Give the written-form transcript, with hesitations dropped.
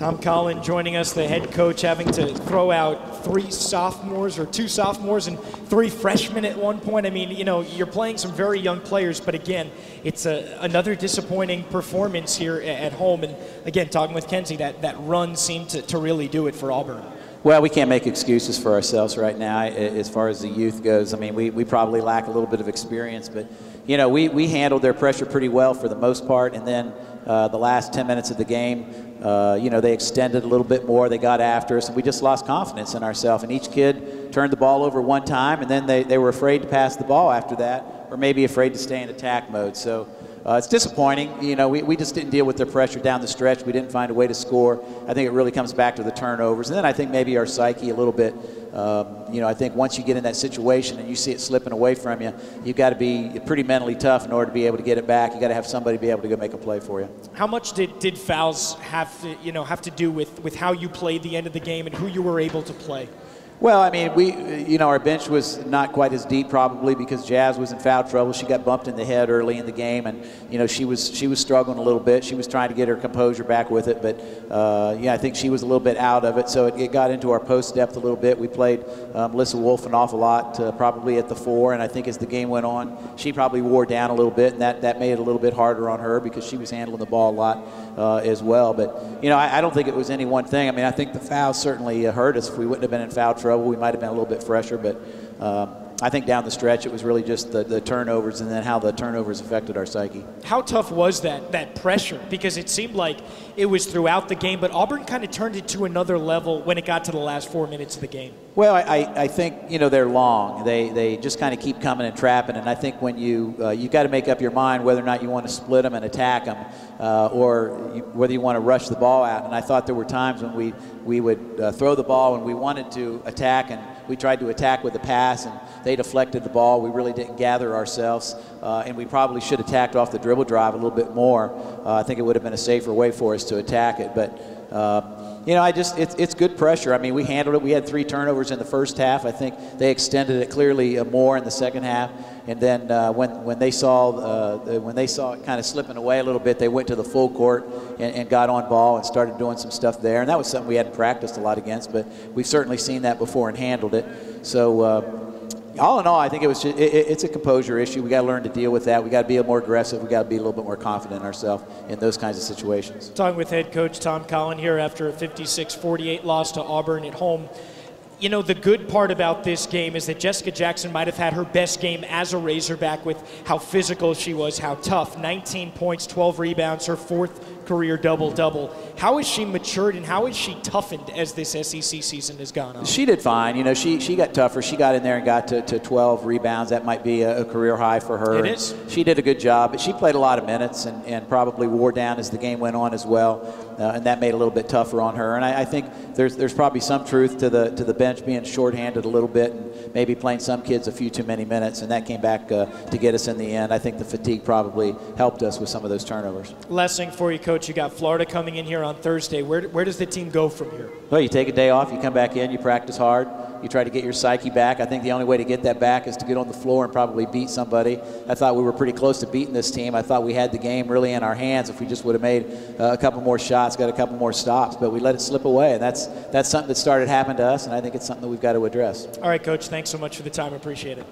Tom Collen joining us, the head coach, having to throw out two sophomores and 3 freshmen at one point. I mean, you know, you're playing some very young players, but again, it's another disappointing performance here at home. And again, talking with Kenzie, that run seemed to really do it for Auburn. Well, we can't make excuses for ourselves right now as far as the youth goes. I mean, we probably lack a little bit of experience, but, you know, we handled their pressure pretty well for the most part. And then the last 10 minutes of the game, you know, they extended a little bit more. They got after us, and we just lost confidence in ourselves. And each kid turned the ball over one time, and then they were afraid to pass the ball after that, or maybe afraid to stay in attack mode. So it's disappointing. You know, we just didn't deal with their pressure down the stretch. We didn't find a way to score. I think it really comes back to the turnovers. And then I think maybe our psyche a little bit. You know, I think once you get in that situation and you see it slipping away from you, you've got to be pretty mentally tough in order to be able to get it back. You've got to have somebody be able to go make a play for you. How much did fouls have to do with how you played the end of the game and who you were able to play? Well, I mean, you know, our bench was not quite as deep probably because Jazz was in foul trouble. She got bumped in the head early in the game, and you know she was struggling a little bit. She was trying to get her composure back with it, but yeah, I think she was a little bit out of it. So it got into our post depth a little bit. We played Melissa Wolf an awful lot, probably at the 4, and I think as the game went on, she probably wore down a little bit, and that made it a little bit harder on her because she was handling the ball a lot as well. But you know, I don't think it was any one thing. I mean, I think the fouls certainly hurt us. If we wouldn't have been in foul trouble, we might have been a little bit fresher, but I think down the stretch it was really just the turnovers and then how the turnovers affected our psyche. How tough was that pressure? Because it seemed like it was throughout the game, but Auburn kind of turned it to another level when it got to the last 4 minutes of the game. Well, I think, you know, they're long. They just kind of keep coming and trapping, and I think when you got to make up your mind whether or not you want to split them and attack them or whether you want to rush the ball out. And I thought there were times when we would throw the ball and we wanted to attack, and we tried to attack with the pass, and they deflected the ball. We really didn't gather ourselves, and we probably should have attacked off the dribble drive a little bit more. I think it would have been a safer way for us to attack it. But, you know, it's good pressure. I mean, we handled it. We had 3 turnovers in the first half. I think they extended it clearly more in the second half. And then when they saw it kind of slipping away a little bit, they went to the full court and got on ball and started doing some stuff there. And that was something we hadn't practiced a lot against, but we've certainly seen that before and handled it. So all in all, I think it's a composure issue. We got to learn to deal with that. We got to be more aggressive. We got to be a little bit more confident in ourselves in those kinds of situations. Talking with head coach Tom Collen here after a 56-48 loss to Auburn at home. You know, the good part about this game is that Jessica Jackson might have had her best game as a Razorback with how physical she was, how tough. 19 points, 12 rebounds, her 4th career double-double. How has she matured and how has she toughened as this SEC season has gone on? She did fine. You know, she got tougher. She got in there and got to 12 rebounds. That might be a career high for her. It is. She did a good job. But she played a lot of minutes and probably wore down as the game went on as well. And that made it a little bit tougher on her. And I think there's probably some truth to the bench being shorthanded a little bit and maybe playing some kids a few too many minutes. And that came back to get us in the end. I think the fatigue probably helped us with some of those turnovers. Last thing for you, Coach. You got Florida coming in here on Thursday. Where does the team go from here? Well, you take a day off, you come back in, you practice hard, you try to get your psyche back. I think the only way to get that back is to get on the floor and probably beat somebody. I thought we were pretty close to beating this team. I thought we had the game really in our hands if we just would have made a couple more shots, got a couple more stops, but we let it slip away, and that's something that started happening to us, and I think it's something that we've got to address. All right, Coach, thanks so much for the time. I appreciate it.